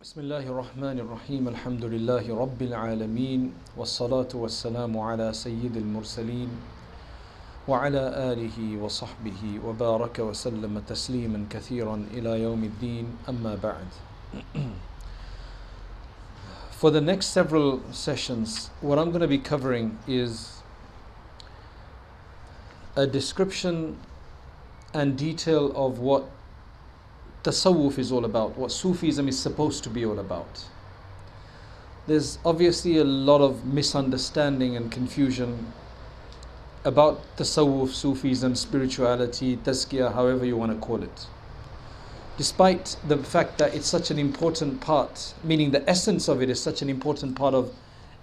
بسم الله الرحمن الرحيم الحمد لله رب العالمين والصلاة والسلام على سيد المرسلين وعلى آله وصحبه وبارك وسلم تسليما كثيرا إلى يوم الدين أما بعد. For the next several sessions, what I'm going to be covering is a description and detail of what tasawwuf is all about, what Sufism is supposed to be all about. There's obviously a lot of misunderstanding and confusion about tasawwuf, Sufism, spirituality, tazkiyah, however you want to call it. Despite the fact that it's such an important part, meaning the essence of it is such an important part of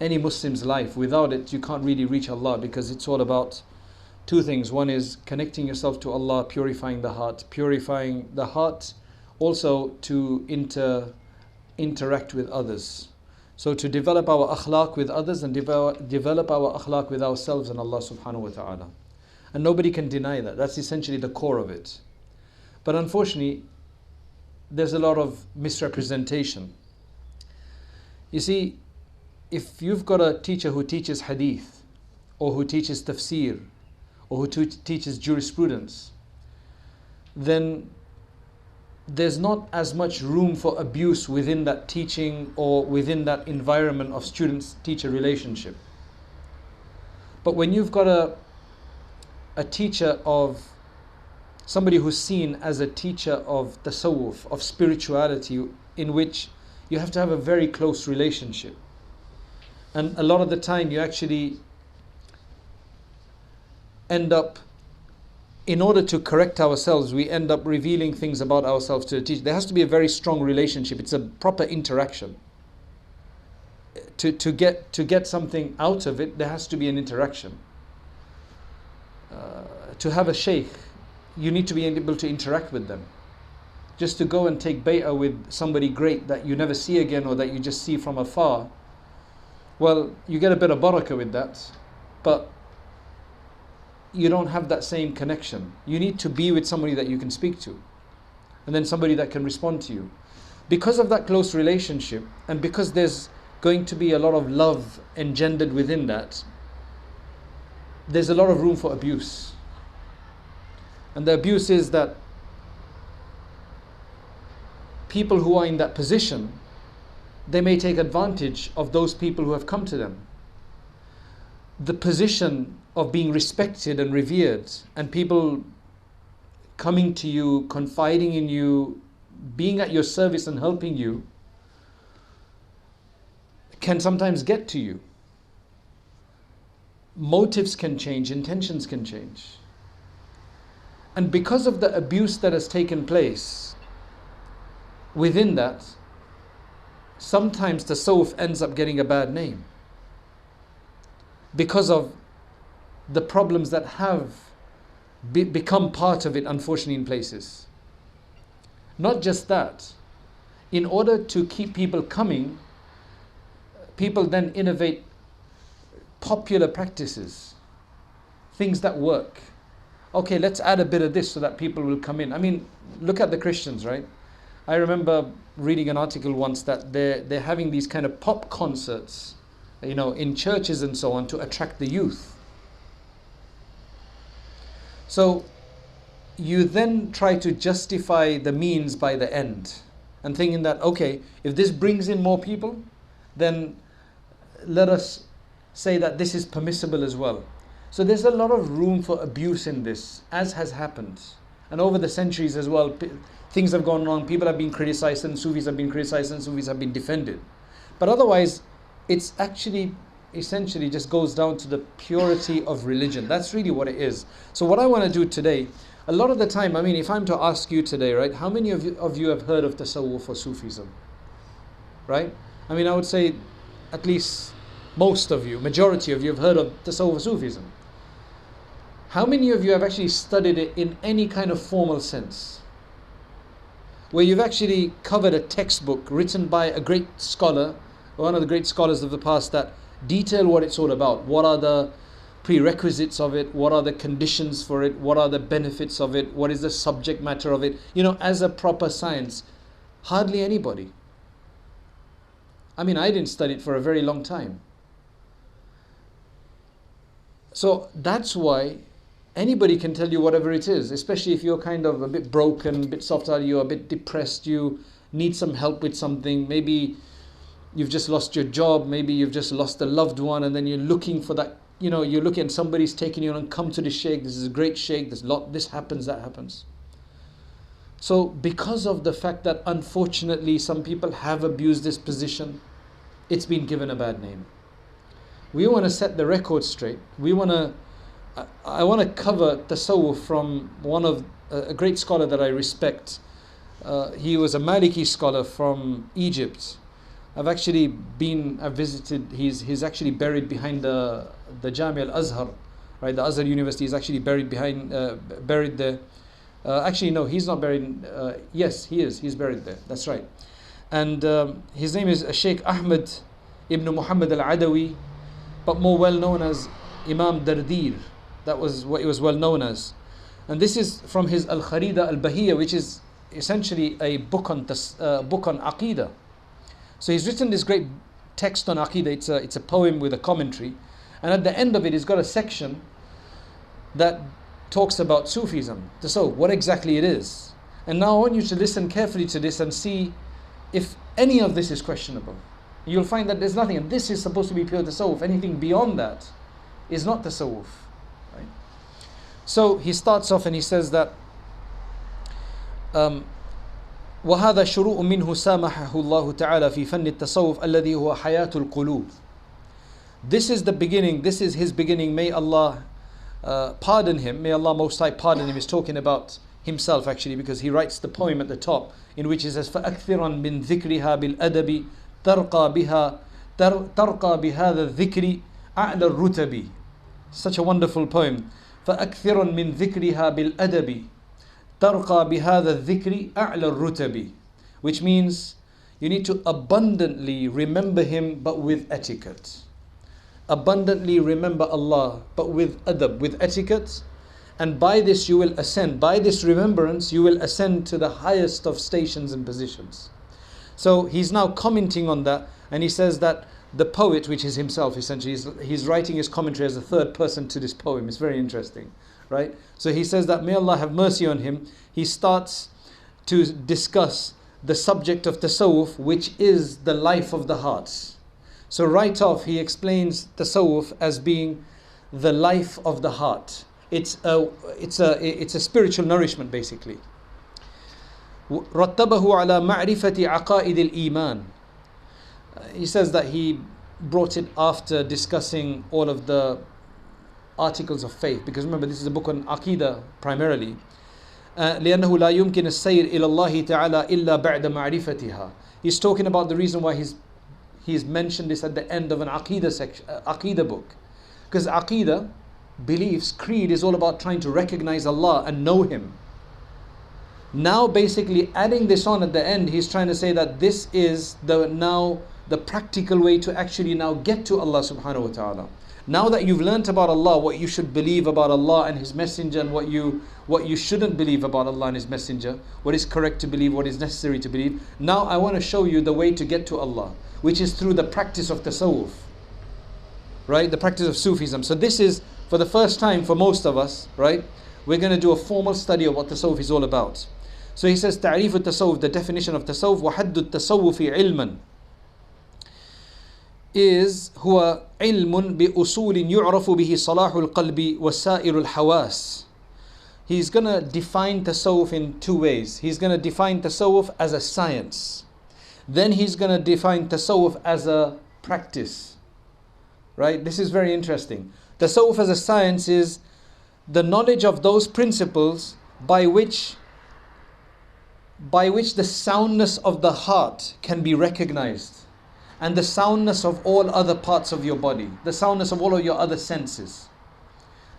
any Muslim's life. Without it, you can't really reach Allah, because it's all about two things. One is connecting yourself to Allah, purifying the heart, also to interact with others. So to develop our akhlaq with others and develop our akhlaq with ourselves and Allah subhanahu wa ta'ala. And nobody can deny that. That's essentially the core of it. But unfortunately, there's a lot of misrepresentation. You see, if you've got a teacher who teaches hadith, or who teaches tafsir, or who teaches jurisprudence, then there's not as much room for abuse within that teaching or within that environment of student-teacher relationship. But when you've got a teacher of somebody who's seen as a teacher of tasawwuf, of spirituality, in which you have to have a very close relationship, and a lot of the time you actually end up, in order to correct ourselves, we end up revealing things about ourselves to the teacher. There has to be a very strong relationship. It's a proper interaction. To get something out of it, there has to be an interaction. To have a sheikh, you need to be able to interact with them. Just to go and take bay'ah with somebody great that you never see again, or that you just see from afar, well, you get a bit of barakah with that, but you don't have that same connection. You need to be with somebody that you can speak to, and then somebody that can respond to you. Because of that close relationship, and because there's going to be a lot of love engendered within that, there's a lot of room for abuse. And the abuse is that people who are in that position, they may take advantage of those people who have come to them. The position of being respected and revered, and people coming to you, confiding in you, being at your service and helping you, can sometimes get to you. Motives can change, intentions can change. And because of the abuse that has taken place within that, sometimes the tasawwuf ends up getting a bad name, because of the problems that have become part of it, unfortunately, in places. Not just that, in order to keep people coming, people then innovate popular practices, things that work. Okay, let's add a bit of this so that people will come in. I mean, look at the Christians, right? I remember reading an article once that they're having these kind of pop concerts, in churches and so on, to attract the youth. So you then try to justify the means by the end, and thinking that, okay, if this brings in more people, then let us say that this is permissible as well. So there's a lot of room for abuse in this, as has happened. And over the centuries as well, things have gone wrong, people have been criticized, and Sufis have been criticized, and Sufis have been defended. But otherwise, it's actually essentially just goes down to the purity of religion. That's really what it is. So what I want to do today, a lot of the time, I mean, if I'm to ask you today, right, how many of you have heard of tasawwuf or Sufism? Right? I mean, I would say at least most of you, majority of you have heard of tasawwuf or Sufism. How many of you have actually studied it in any kind of formal sense, where you've actually covered a textbook written by a great scholar, one of the great scholars of the past, that detail what it's all about? What are the prerequisites of it? What are the conditions for it? What are the benefits of it? What is the subject matter of it? As a proper science, hardly anybody. I mean, I didn't study it for a very long time. So that's why anybody can tell you whatever it is, especially if you're kind of a bit broken, a bit soft-hearted, you're a bit depressed, you need some help with something. Maybe you've just lost your job, maybe you've just lost a loved one, and then you're looking for that, you know, you're looking and somebody's taking you on, come to the sheikh, this is a great sheikh, this happens, that happens. So because of the fact that unfortunately some people have abused this position, it's been given a bad name. We want to set the record straight. I want to cover tasawwuf from one of a great scholar that I respect. He was a Maliki scholar from Egypt. I've visited. He's actually buried behind the Jami al-Azhar, right? The Azhar University is actually buried there. Actually, no, he's not buried. Yes, he is. He's buried there. That's right. And his name is Sheikh Ahmed ibn Muhammad al-Adawi, but more well known as Imam Dardir. That was what he was well known as. And this is from his Al-Kharida al-Bahiyya, which is essentially a book on Aqida. So he's written this great text on Aqida. It's a poem with a commentary. And at the end of it, he's got a section that talks about Sufism. So what exactly it is. And now I want you to listen carefully to this and see if any of this is questionable. You'll find that there's nothing. And this is supposed to be pure tasawwuf. Anything beyond that is not tasawwuf. Right? So he starts off and he says that وهذا شروع منه سامحه الله تعالى في فن التصوف الذي هو حياة القلوب. This is the beginning. This is his beginning. May Allah pardon him. May Allah Most High pardon him. He's talking about himself actually, because he writes the poem at the top in which he says فأكثرا من ذكرها بالأدب ترقى بهذا الذكر أعلى الرتب. Such a wonderful poem. فأكثرا من ذكرها بالأدب ترقى بهذا الذكر أعلى الرتب, which means you need to abundantly remember him but with etiquette. Abundantly remember Allah but with adab, with etiquette, and by this you will ascend. By this remembrance you will ascend to the highest of stations and positions. So he's now commenting on that, and he says that the poet, which is himself essentially, he's writing his commentary as a third person to this poem. It's very interesting, right? So he says that may Allah have mercy on him. He starts to discuss the subject of tasawwuf, which is the life of the heart. So right off he explains tasawwuf as being the life of the heart. It's a spiritual nourishment basically. رتبه على معرفة عقائد الإيمان. He says that he brought it after discussing all of the articles of faith, because remember this is a book on Aqida primarily. لأنه لا يمكن السير إلى الله تعالى إلا بعد معرفتها. He's talking about the reason why he's mentioned this at the end of an Aqida book, because Aqida, beliefs, creed is all about trying to recognize Allah and know Him. Now basically adding this on at the end, he's trying to say that this is the practical way to actually now get to Allah subhanahu wa ta'ala. Now that you've learnt about Allah, what you should believe about Allah and His Messenger, and what you shouldn't believe about Allah and His Messenger, what is correct to believe, what is necessary to believe, now I want to show you the way to get to Allah, which is through the practice of tasawwuf, right? The practice of Sufism. So this is, for the first time for most of us, right, we're going to do a formal study of what tasawwuf is all about. So he says, تعريف التصوف, the definition of tasawwuf, وحد التصوف علما, is هو علم بأصول يعرف به صلاح القلب وسائر الحواس. He's going to define tasawwuf in two ways. He's going to define tasawwuf as a science. Then he's going to define tasawwuf as a practice. Right? This is very interesting. Tasawwuf as a science is the knowledge of those principles by which the soundness of the heart can be recognized, and the soundness of all other parts of your body, the soundness of all of your other senses.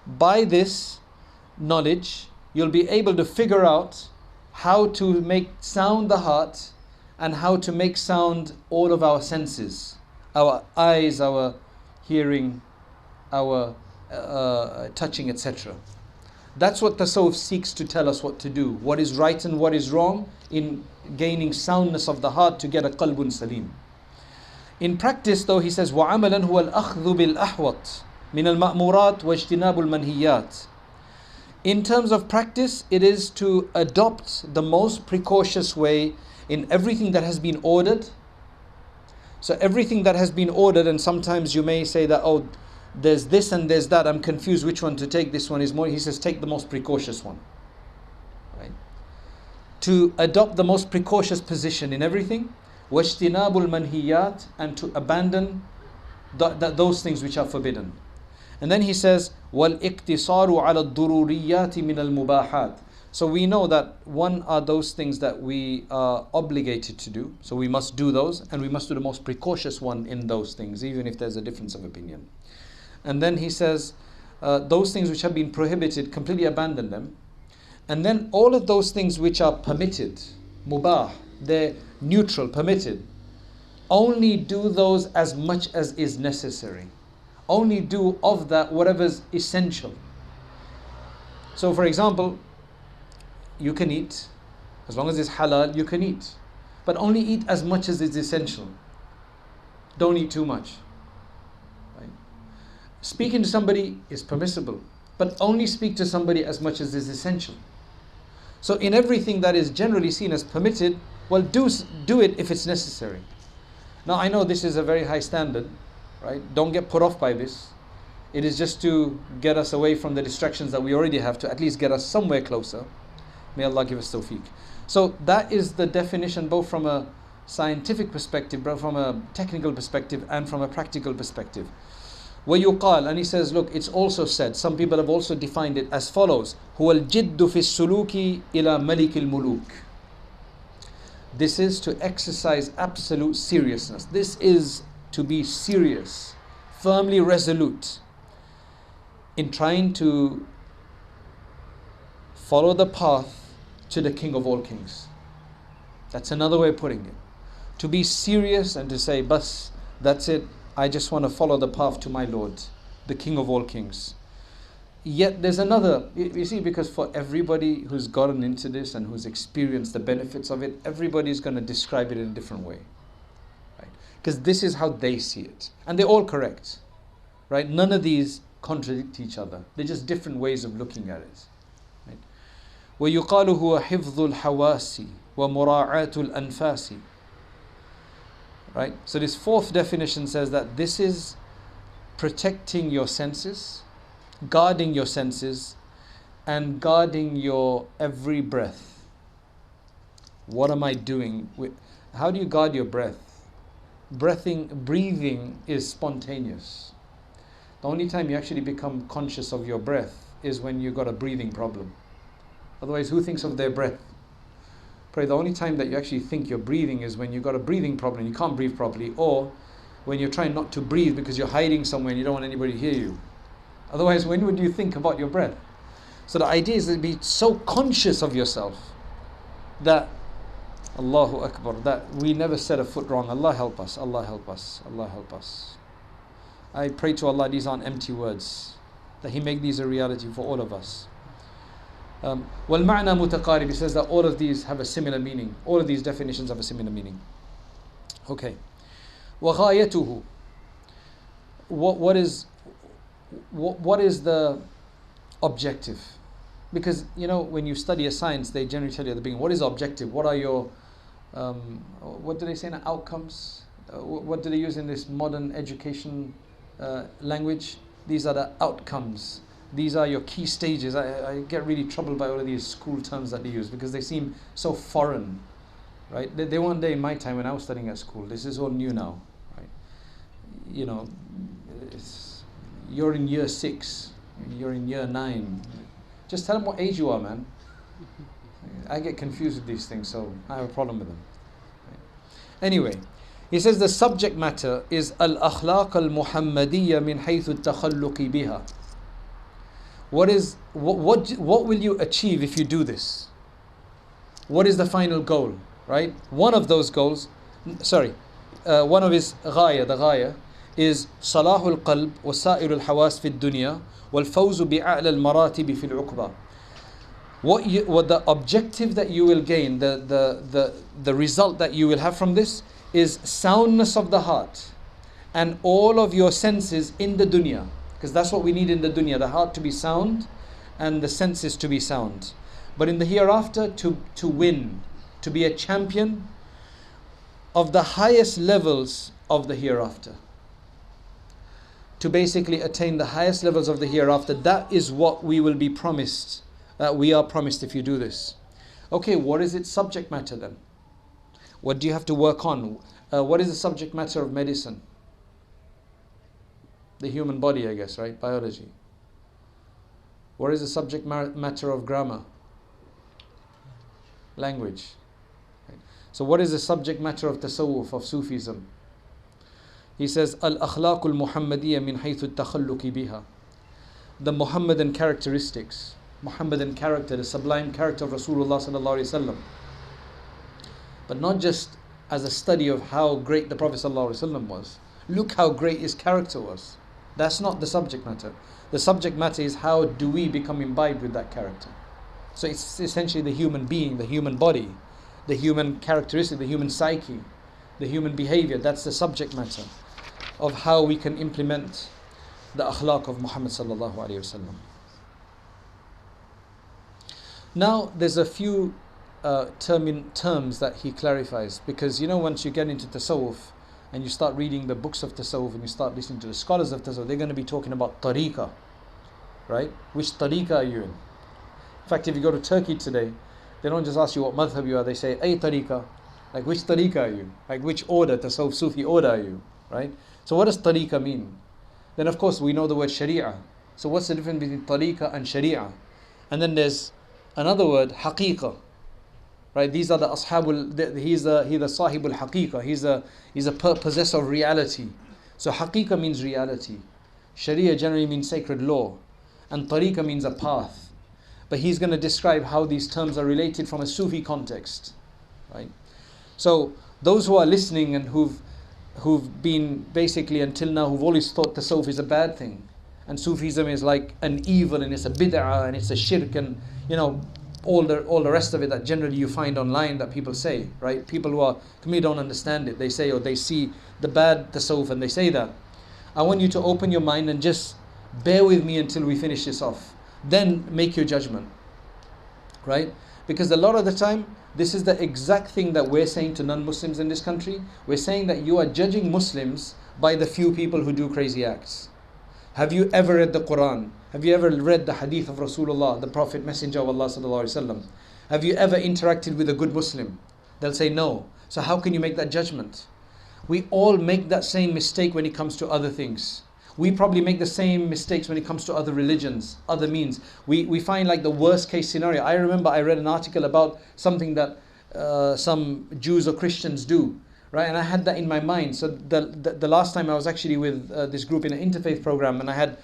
By this knowledge, you'll be able to figure out how to make sound the heart and how to make sound all of our senses, our eyes, our hearing, our touching, etc. That's what tasawwuf seeks to tell us what to do, what is right and what is wrong, in gaining soundness of the heart to get a qalbun salim. In practice though, he says وعملا هو الأخذ بالأحوط من المأمورات واجتناب المنهيات. In terms of practice, it is to adopt the most precautious way in everything that has been ordered. So everything that has been ordered, and sometimes you may say that, oh, there's this and there's that, I'm confused which one to take, this one is more. He says take the most precautious one. Right? To adopt the most precautious position in everything. وَاجْتِنَابُ الْمَنْهِيَّاتِ, and to abandon those things which are forbidden. And then he says, وَالْإِقْتِصَارُ عَلَى الضُّرُورِيَّاتِ مِنَ الْمُبَاحَاتِ. So we know that one are those things that we are obligated to do. So we must do those, and we must do the most precautious one in those things, even if there's a difference of opinion. And then he says, those things which have been prohibited, completely abandon them. And then all of those things which are permitted, mubah, they're neutral, permitted, only do those as much as is necessary. Only do of that whatever's essential. So for example, you can eat, as long as it's halal, you can eat. But only eat as much as is essential. Don't eat too much. Right? Speaking to somebody is permissible, but only speak to somebody as much as is essential. So in everything that is generally seen as permitted, well, do it if it's necessary. Now I know this is a very high standard, right? Don't get put off by this. It is just to get us away from the distractions that we already have, to at least get us somewhere closer. May Allah give us tawfiq. So that is the definition, both from a scientific perspective, both from a technical perspective, and from a practical perspective. وَيُقال, and he says, look, it's also said, some people have also defined it as follows: هُوَ الْجِدُّ فِي السُّلُوكِ إِلَى مَلِكِ الْمُلُوكِ. This is to exercise absolute seriousness. This is to be serious, firmly resolute in trying to follow the path to the King of all kings. That's another way of putting it. To be serious and to say, bas, that's it, I just want to follow the path to my Lord, the King of all kings. Yet there's another, you see, because for everybody who's gotten into this and who's experienced the benefits of it, everybody's going to describe it in a different way. Right? Because this is how they see it. And they're all correct. Right? None of these contradict each other. They're just different ways of looking at it. Right? وَيُقَالُ هُوَ حِفْظُ الْحَوَاسِ وَمُرَاعَاةُ الْأَنْفَاسِ. Right? So this fourth definition says that this is protecting your senses, guarding your senses, and guarding your every breath. What am I doing? How do you guard your breath? Breathing is spontaneous. The only time you actually become conscious of your breath is when you've got a breathing problem. Otherwise, who thinks of their breath? Pray, the only time that you actually think you're breathing is when you've got a breathing problem, you can't breathe properly, or when you're trying not to breathe because you're hiding somewhere and you don't want anybody to hear you. Otherwise, when would you think about your breath? So the idea is to be so conscious of yourself that, Allahu Akbar, that we never set a foot wrong. Allah help us, Allah help us, Allah help us. I pray to Allah these aren't empty words, that He make these a reality for all of us. وَالْمَعْنَى مُتَقَارِبِ, He says that all of these have a similar meaning. All of these definitions have a similar meaning. Okay. وَغَايَتُهُ, what is the objective? Because, you know, when you study a science, they generally tell you at the beginning, what is the objective? What are your, what do they say now, outcomes? What do they use in this modern education language? These are the outcomes. These are your key stages. I get really troubled by all of these school terms that they use because they seem so foreign, right? They weren't there in my time when I was studying at school. This is all new now, right? You know, you're in year 6, you're in year 9. Just tell them what age you are, man. I get confused with these things, so I have a problem with them. Right? Anyway, he says the subject matter is al-akhlaq al-muhammadiyya min haythu at-takhalluqi biha. What will you achieve if you do this? What is the final goal, right? One of those goals, one of his ghaya, the ghaya, is salahul qalb wa sa'irul hawas fi dunya wal fawzu bi a'la al-maratib fi al-uqba. What the objective that you will gain, the result that you will have from this is soundness of the heart and all of your senses in the dunya, because that's what we need in the dunya, the heart to be sound and the senses to be sound. But in the hereafter, to win, to be a champion of the highest levels of the hereafter, to basically attain the highest levels of the hereafter. That is what we will be promised, that we are promised if you do this. Okay, what is its subject matter then? What do you have to work on? What is the subject matter of medicine? The human body, I guess, right? Biology. What is the subject matter of grammar? Language. Right? So what is the subject matter of tasawwuf, of Sufism? He says, Al-akhlaq al-Muhammadiyya min haythu at-takhalluq biha. The Muhammadan characteristics, Muhammadan character, the sublime character of Rasulullah sallallahu alaihi wasallam. But not just as a study of how great the Prophet sallallahu alaihi wasallam was. Look how great his character was. That's not the subject matter. The subject matter is how do we become imbibed with that character. So it's essentially the human being, the human body, the human characteristic, the human psyche, the human behavior. That's the subject matter of how we can implement the akhlaq of Muhammad sallallahu alaihi wasallam. Now there's a few terms that he clarifies, because once you get into tasawwuf and you start reading the books of tasawwuf and you start listening to the scholars of tasawwuf, they're going to be talking about tariqah, right? Which tariqah are you in? In fact, if you go to Turkey today, they don't just ask you what madhab you are, they say, ay tariqah, like which tariqah are you? Like which order, tasawwuf Sufi order are you, right? So what does tariqah mean? Then of course we know the word sharia. So what's the difference between tariqah and sharia? And then there's another word, haqiqah. Right? These are the ashabul. He's the sahibul haqiqah. He's a possessor of reality. So haqiqah means reality. Sharia generally means sacred law, and tariqah means a path. But he's going to describe how these terms are related from a Sufi context. Right? So those who are listening and who've been basically until now who've always thought tasawwuf is a bad thing, and Sufism is like an evil and it's a bid'ah and it's a shirk and all the rest of it that generally you find online that people say, right? People who completely don't understand it, they say, or they see the bad tasawwuf and they say that. I want you to open your mind and just bear with me until we finish this off. Then make your judgment, right? Because a lot of the time, this is the exact thing that we're saying to non-Muslims in this country. We're saying that you are judging Muslims by the few people who do crazy acts. Have you ever read the Quran? Have you ever read the hadith of Rasulullah, the Prophet, Messenger of Allah sallallahu alaihi wasallam? Have you ever interacted with a good Muslim? They'll say no. So how can you make that judgment? We all make that same mistake when it comes to other things. We probably make the same mistakes when it comes to other religions, other means. We find like the worst case scenario. I remember I read an article about something that some Jews or Christians do. Right, and I had that in my mind. So the last time I was actually with this group in an interfaith program, and I had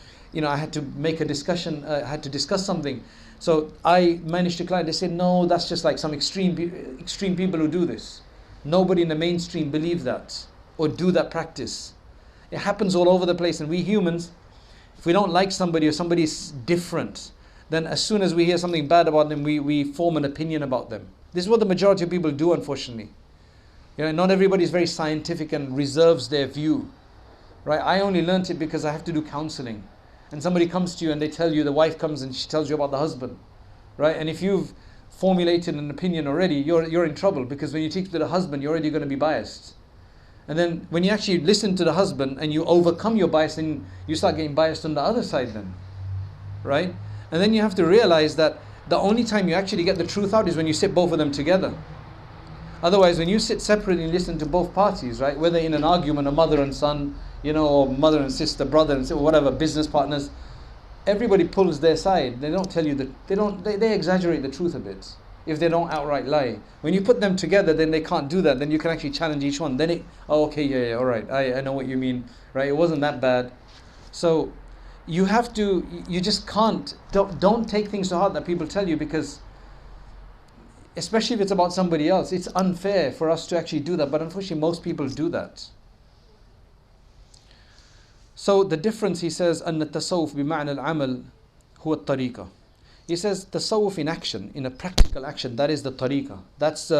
to make a discussion. I had to discuss something. So I managed to clarify. They said, no, that's just like some extreme people who do this. Nobody in the mainstream believes that or do that practice. It happens all over the place, and we humans, if we don't like somebody or somebody's different, then as soon as we hear something bad about them, we form an opinion about them. This is what the majority of people do, unfortunately. Not everybody is very scientific and reserves their view, right? I only learnt it because I have to do counseling, and somebody comes to you and they tell you, the wife comes and she tells you about the husband, right? And if you've formulated an opinion already, you're in trouble, because when you teach to the husband, you're already going to be biased. And then when you actually listen to the husband and you overcome your bias, then you start getting biased on the other side then, right? And then you have to realize that the only time you actually get the truth out is when you sit both of them together. Otherwise, when you sit separately and listen to both parties, right, whether in an argument, a mother and son, or mother and sister, brother and sister, whatever, business partners, everybody pulls their side. They don't tell you they exaggerate the truth a bit if they don't outright lie. When you put them together, then they can't do that. Then you can actually challenge each one. Then yeah, all right, I know what you mean, right? It wasn't that bad. So you just can't, don't take things to heart that people tell you, because especially if it's about somebody else, it's unfair for us to actually do that. But unfortunately, most people do that. So the difference, he says, أن التصوف بمعنى العمل هو الطريقة. He says tasawwuf in action, in a practical action, that is the tariqah. That's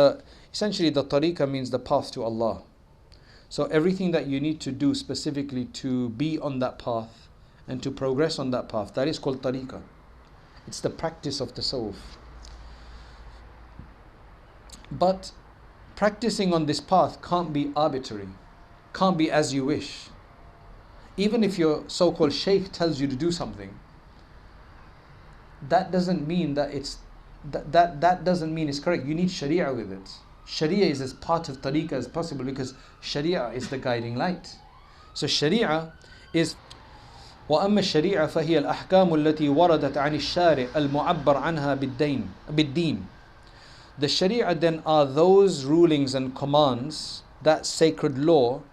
essentially the tariqah means the path to Allah. So everything that you need to do specifically to be on that path and to progress on that path, that is called Tariqah. It's the practice of tasawwuf. But practicing on this path can't be arbitrary, can't be as you wish. Even if your so-called shaykh tells you to do something, that doesn't mean that that doesn't mean it's correct. You need sharia with it. Sharia is as part of tariqah as possible, because sharia is the guiding light. So sharia is وأما الشريعة فهي الأحكام التي وردت عن الشارع المعبر عنها بالدين. The sharia then are those rulings and commands, that sacred law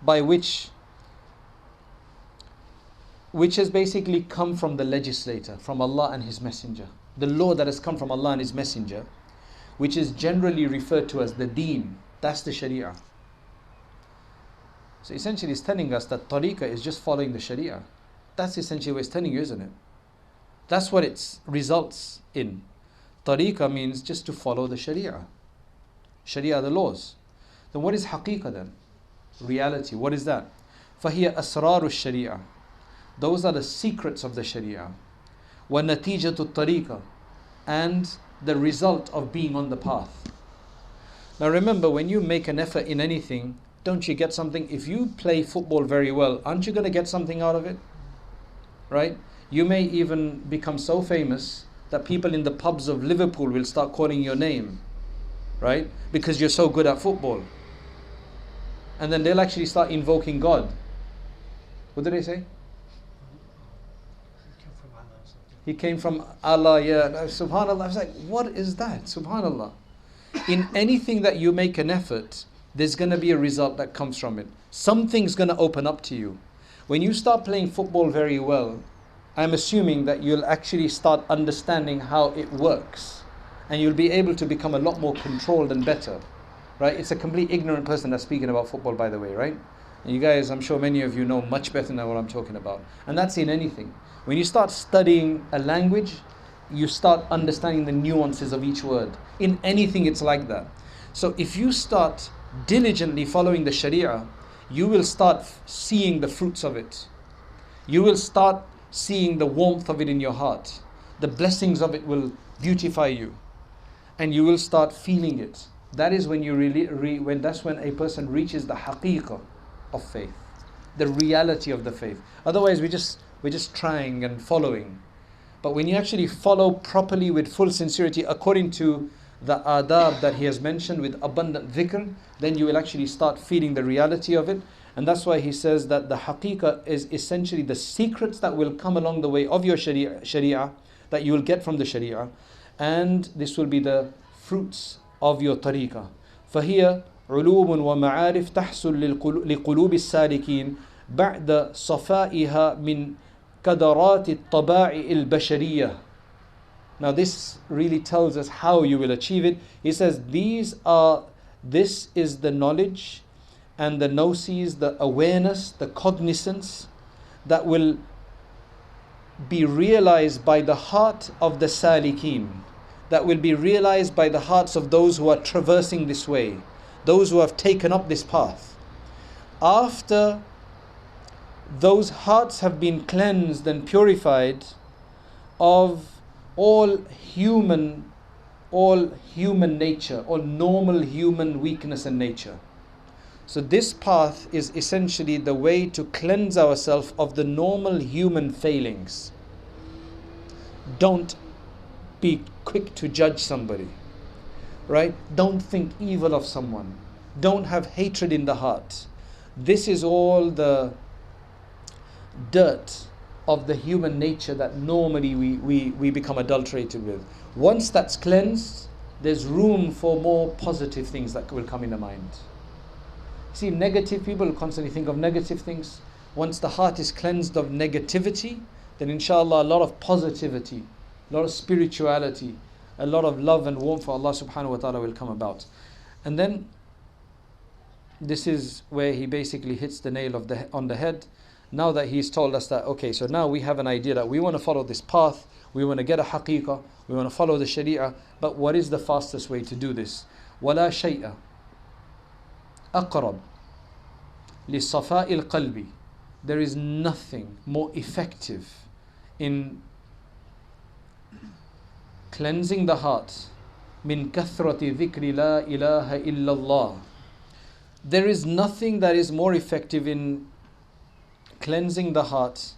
by which has basically come from the legislator, from Allah and His Messenger. The law that has come from Allah and His Messenger, which is generally referred to as the deen, that's the sharia. So essentially it's telling us that tariqah is just following the sharia. That's essentially what it's telling you, isn't it? That's what it results in. Tariqah means just to follow the sharia. Sharia are the laws. Then what is haqiqah then? Reality. What is that? فَهِيَ أَسْرَارُ الشَّرِيعَةِ. Those are the secrets of the sharia. وَنَتِيجَةُ الطَّرِيقَةِ. And the result of being on the path. Now remember, when you make an effort in anything, don't you get something? If you play football very well, aren't you going to get something out of it? Right? You may even become so famous that people in the pubs of Liverpool will start calling your name, right? Because you're so good at football. And then they'll actually start invoking God. What did they say? He came from Allah, yeah. Subhanallah. I was like, what is that? Subhanallah. In anything that you make an effort, there's going to be a result that comes from it. Something's going to open up to you. When you start playing football very well, I'm assuming that you'll actually start understanding how it works. And you'll be able to become a lot more controlled and better. Right? It's a complete ignorant person that's speaking about football, by the way, right? And you guys, I'm sure many of you know much better than what I'm talking about. And that's in anything. When you start studying a language, you start understanding the nuances of each word. In anything, it's like that. So if you start diligently following the sharia, you will start seeing the fruits of it. You will start seeing the warmth of it in your heart. The blessings of it will beautify you. And you will start feeling it. That is when you that's when a person reaches the haqiqah of faith. The reality of the faith. Otherwise, we're just trying and following. But when you actually follow properly with full sincerity according to the adab that he has mentioned with abundant dhikr, then you will actually start feeling the reality of it. And that's why he says that the haqiqah is essentially the secrets that will come along the way of your sharia that you will get from the sharia. And this will be the fruits of your tariqah. فهي علوم ومعارف تحصل لقلوب السالكين بعد صفائها من كدرات الطباع البشرية. Now this really tells us how you will achieve it. He says this is the knowledge and the gnosis, the awareness, the cognizance that will be realized by the heart of the salikin, that will be realized by the hearts of those who are traversing this way, those who have taken up this path. After those hearts have been cleansed and purified of all human nature, all normal human weakness and nature. So this path is essentially the way to cleanse ourselves of the normal human failings. Don't be quick to judge somebody, right? Don't think evil of someone. Don't have hatred in the heart. This is all the dirt of the human nature that normally we become adulterated with. Once that's cleansed, there's room for more positive things that will come in the mind. See, negative people constantly think of negative things. Once the heart is cleansed of negativity, then inshallah a lot of positivity, a lot of spirituality, a lot of love and warmth for Allah subhanahu wa ta'ala will come about. And then this is where he basically hits the nail on the head. Now that he's told us that, okay, so now we have an idea that we want to follow this path, we want to get a haqiqah, we want to follow the sharia, but what is the fastest way to do this? وَلَا شَيْءَ أَقْرَبْ لِصَفَاءِ الْقَلْبِ. There is nothing more effective in cleansing the heart. مِن كَثْرَةِ ذِكْرِ لَا إِلَهَ إِلَّا اللَّهِ. There is nothing that is more effective in cleansing the heart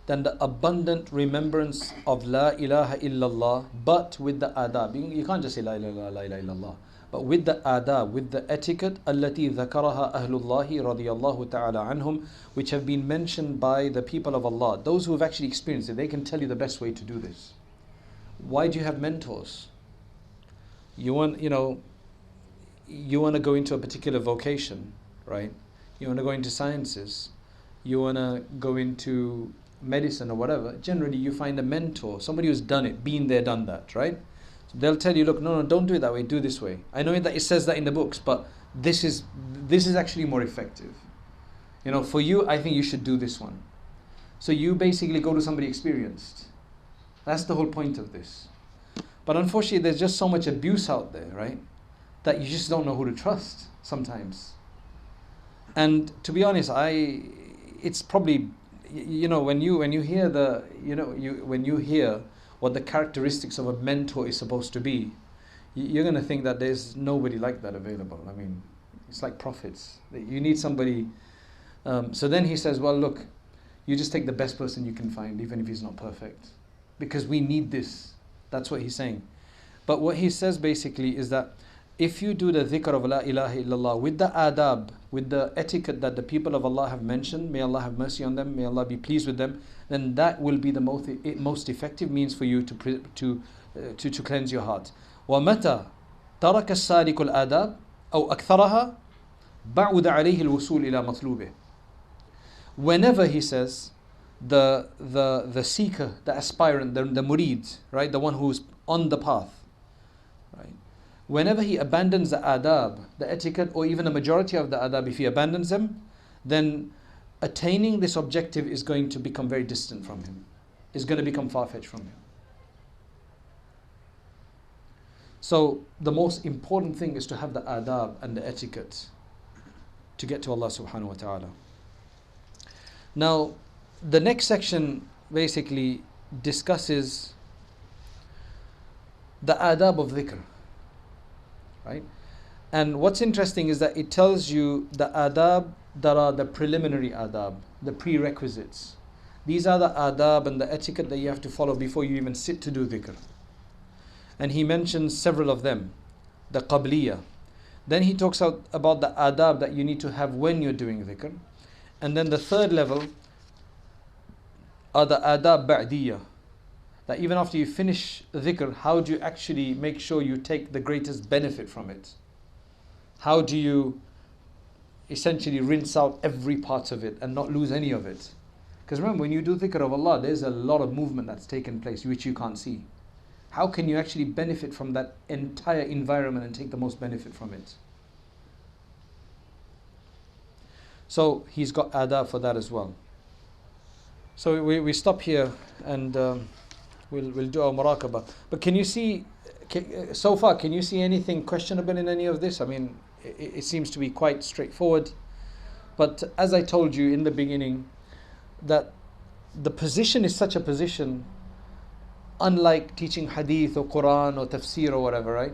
than the abundant remembrance of La ilaha illallah, but with the adab. You can't just say La ilaha illallah, but with the adab, with the etiquette, التي ذكرها أهل الله رضي الله تعالى عنهم, which have been mentioned by the people of Allah, those who have actually experienced it. They can tell you the best way to do this. Why do you have mentors? You want to go into a particular vocation, right? You want to go into sciences, you want to go into medicine or whatever. Generally you find a mentor, somebody who's done it, been there, done that, right? So they'll tell you, look, no, don't do it that way, do this way. I know that it says that in the books, but this is actually more effective. For you, I think you should do this one. So you basically go to somebody experienced. That's the whole point of this. But unfortunately, there's just so much abuse out there, right? That you just don't know who to trust sometimes. And to be honest, it's probably, when you hear when you hear what the characteristics of a mentor is supposed to be, you're going to think that there's nobody like that available. I mean, it's like prophets. You need somebody. So then he says, well, look, you just take the best person you can find, even if he's not perfect, because we need this. That's what he's saying. But what he says basically is that if you do the dhikr of La ilaha illallah with the adab, with the etiquette that the people of Allah have mentioned, may Allah have mercy on them, may Allah be pleased with them, then that will be the most effective means for you to cleanse your heart. وَمَتَى تَرَكَ السَّارِكُ الْآدَابِ أو أكثرها بعد عليه الوصول إلى مطلوبه. Whenever, he says, the seeker, the aspirant, the murid, right, the one who's on the path, right, whenever he abandons the adab, the etiquette, or even a majority of the adab, if he abandons them, then attaining this objective is going to become very distant from him, is going to become far-fetched from him. So the most important thing is to have the adab and the etiquette to get to Allah subhanahu wa ta'ala. Now, the next section basically discusses the adab of dhikr, right? And what's interesting is that it tells you the adab that are the preliminary adab, the prerequisites. These are the adab and the etiquette that you have to follow before you even sit to do dhikr. And he mentions several of them. The qabliya. Then he talks about the adab that you need to have when you're doing dhikr. And then the third level are the adab ba'diyah, that even after you finish dhikr, how do you actually make sure you take the greatest benefit from it? How do you essentially rinse out every part of it and not lose any of it? Because remember, when you do dhikr of Allah, there's a lot of movement that's taken place which you can't see. How can you actually benefit from that entire environment and take the most benefit from it? So he's got adab for that as well. So we stop here and we'll do our muraqabah. But can you see, so far, can you see anything questionable in any of this? I mean, it seems to be quite straightforward. But as I told you in the beginning, that the position is such a position, unlike teaching hadith or Quran or tafsir or whatever, right?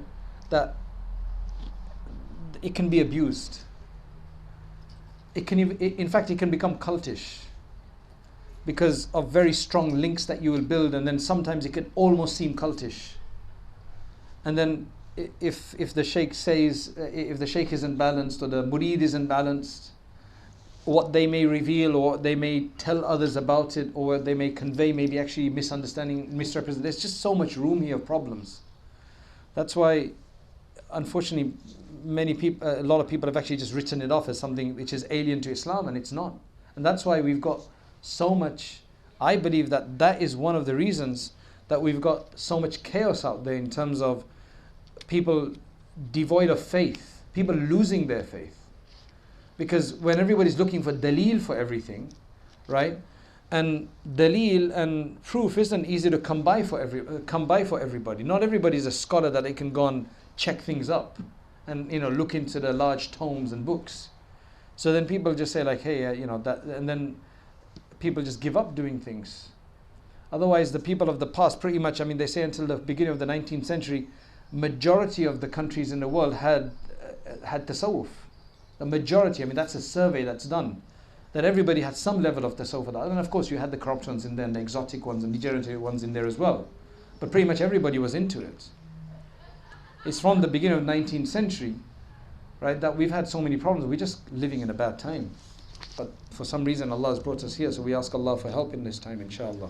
That it can be abused. In fact, it can become cultish, because of very strong links that you will build, and then sometimes it can almost seem cultish. And then if the shaykh says, if the shaykh isn't balanced or the murid isn't balanced, what they may reveal or what they may tell others about it or what they may convey may be actually misunderstanding, misrepresent. There's just so much room here of problems. That's why, unfortunately, a lot of people have actually just written it off as something which is alien to Islam, and it's not. And that's why we've got so much, I believe that is one of the reasons that we've got so much chaos out there in terms of people devoid of faith, people losing their faith. Because when everybody's looking for dalil for everything, right? And dalil and proof isn't easy to come by for everybody. Not everybody is a scholar that they can go and check things up and look into the large tomes and books. So then people just say like, hey, that, and then people just give up doing things. Otherwise, the people of the past pretty much, they say until the beginning of the 19th century, majority of the countries in the world had tasawwuf. The majority, that's a survey that's done, that everybody had some level of tasawwuf. And of course, you had the corrupt ones in there, and the exotic ones, and degenerative ones in there as well. But pretty much everybody was into it. It's from the beginning of the 19th century, right, that we've had so many problems. We're just living in a bad time. But for some reason, Allah has brought us here, so we ask Allah for help in this time, inshallah.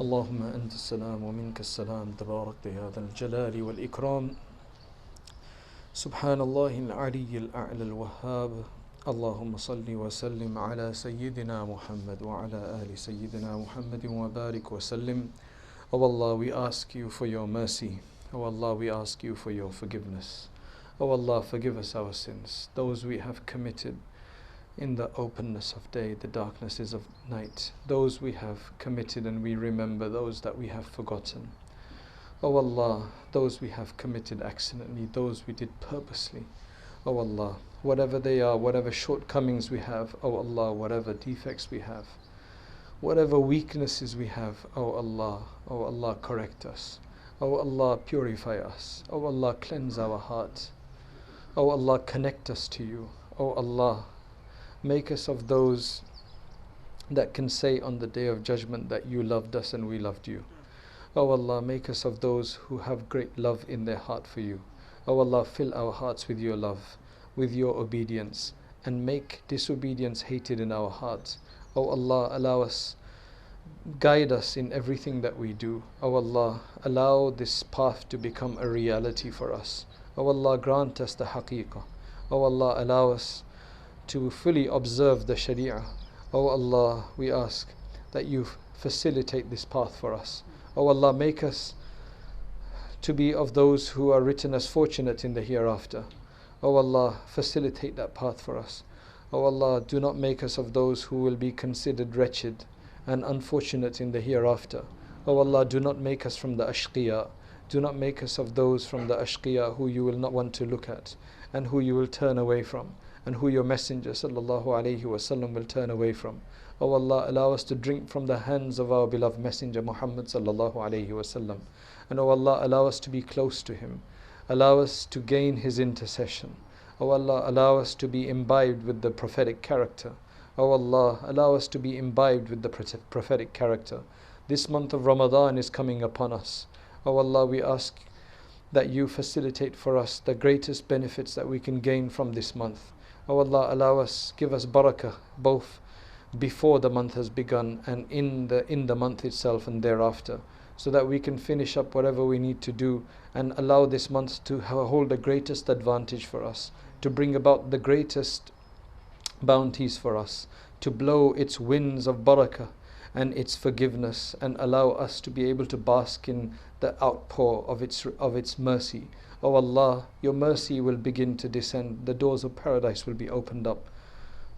اللهم أنت السلام ومنك السلام تبارك يا ذا الجلال والإكرام سبحان الله العلي الأعلى الوهاب اللهم صل وسلم على سيدنا محمد وعلى آل سيدنا محمد وبارك وسلم. Oh Allah, we ask you for your mercy. Oh Allah, we ask you for your forgiveness. Oh Allah, forgive us our sins, those we have committed in the openness of day, the darknesses of night, those we have committed and we remember, those that we have forgotten. O Allah, those we have committed accidentally, those we did purposely. O Allah, whatever they are, whatever shortcomings we have, O Allah, whatever defects we have, whatever weaknesses we have, O Allah, correct us. O Allah, purify us. O Allah, cleanse our heart. O Allah, connect us to you. O Allah, make us of those that can say on the Day of Judgment that you loved us and we loved you. O Allah, make us of those who have great love in their heart for you. O Allah, fill our hearts with your love, with your obedience, and make disobedience hated in our hearts. O Allah, allow us, guide us in everything that we do. O Allah, allow this path to become a reality for us. O Allah, grant us the haqiqah. O Allah, allow us to fully observe the Sharia. O Allah, we ask that you facilitate this path for us. O Allah, make us to be of those who are written as fortunate in the hereafter. O Allah, facilitate that path for us. O Allah, do not make us of those who will be considered wretched and unfortunate in the hereafter. O Allah, do not make us from the ashqiya. Do not make us of those from the ashqiya who you will not want to look at and who you will turn away from, and who your Messenger sallallahu alaihi wasallam will turn away from. O Allah, allow us to drink from the hands of our beloved Messenger Muhammad sallallahu alaihi wasallam. And O Allah, allow us to be close to him. Allow us to gain his intercession. O Allah, allow us to be imbibed with the prophetic character. O Allah, allow us to be imbibed with the prophetic character. This month of Ramadan is coming upon us. O Allah, we ask that you facilitate for us the greatest benefits that we can gain from this month. O Allah, allow us, give us barakah both before the month has begun and in the month itself and thereafter, so that we can finish up whatever we need to do and allow this month to hold the greatest advantage for us, to bring about the greatest bounties for us, to blow its winds of barakah and its forgiveness, and allow us to be able to bask in the outpour of its mercy. O Allah, your mercy will begin to descend. The doors of paradise will be opened up.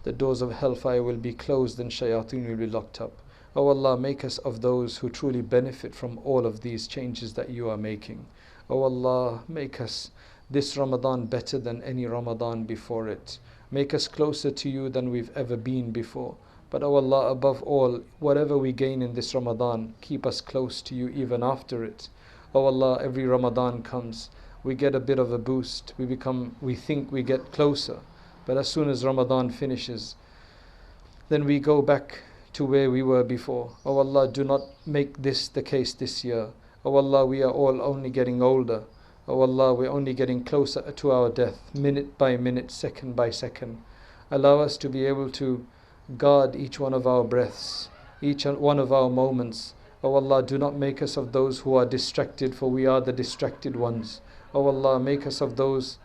The doors of hellfire will be closed and shayateen will be locked up. O Allah, make us of those who truly benefit from all of these changes that you are making. O Allah, make us this Ramadan better than any Ramadan before it. Make us closer to you than we've ever been before. But O Allah, above all, whatever we gain in this Ramadan, keep us close to you even after it. O Allah, every Ramadan comes, we get a bit of a boost. We think we get closer. But as soon as Ramadan finishes, then we go back to where we were before. O Allah, do not make this the case this year. O Allah, we are all only getting older. O Allah, we're only getting closer to our death, minute by minute, second by second. Allow us to be able to guard each one of our breaths, each one of our moments. O Allah, do not make us of those who are distracted, for we are the distracted ones. O Allah, make us of those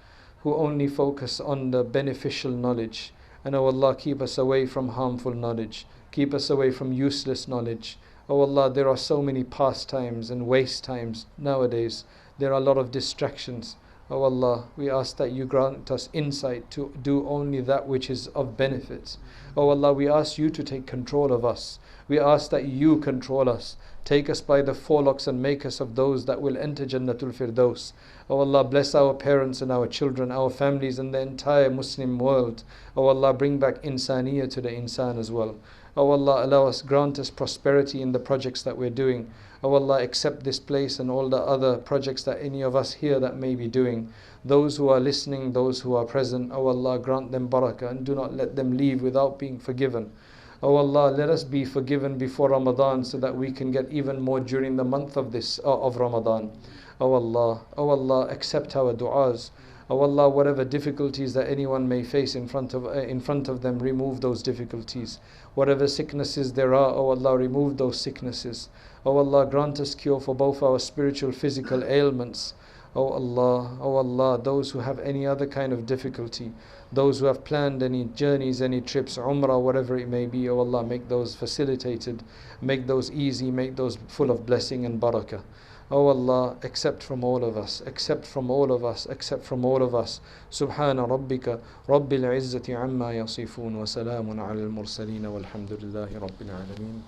who only focus on the beneficial knowledge. And O Allah, keep us away from harmful knowledge. Keep us away from useless knowledge. O Allah, there are so many pastimes and waste times nowadays. There are a lot of distractions. O Allah, we ask that you grant us insight to do only that which is of benefit. O Allah, we ask you to take control of us. We ask that you control us. Take us by the forelocks and make us of those that will enter Jannatul Firdaus. O Allah, bless our parents and our children, our families and the entire Muslim world. O Allah, bring back insaniya to the insan as well. O Allah, allow us, grant us prosperity in the projects that we're doing. O Allah, accept this place and all the other projects that any of us here that may be doing. Those who are listening, those who are present, O Allah, grant them barakah and do not let them leave without being forgiven. O Allah, let us be forgiven before Ramadan so that we can get even more during the month of Ramadan. O Allah, accept our du'as. O Allah, whatever difficulties that anyone may face in front of them, remove those difficulties. Whatever sicknesses there are, O Allah, remove those sicknesses. O Allah, grant us cure for both our spiritual, physical ailments. O Allah, those who have any other kind of difficulty, those who have planned any journeys, any trips, umrah, whatever it may be, O Allah, make those facilitated, make those easy, make those full of blessing and barakah. O Allah, accept from all of us, accept from all of us, accept from all of us. Subhana rabbika, rabbil izzati amma yasifun, wa salamun ala al-mursaleen, walhamdulillahi rabbil alameen.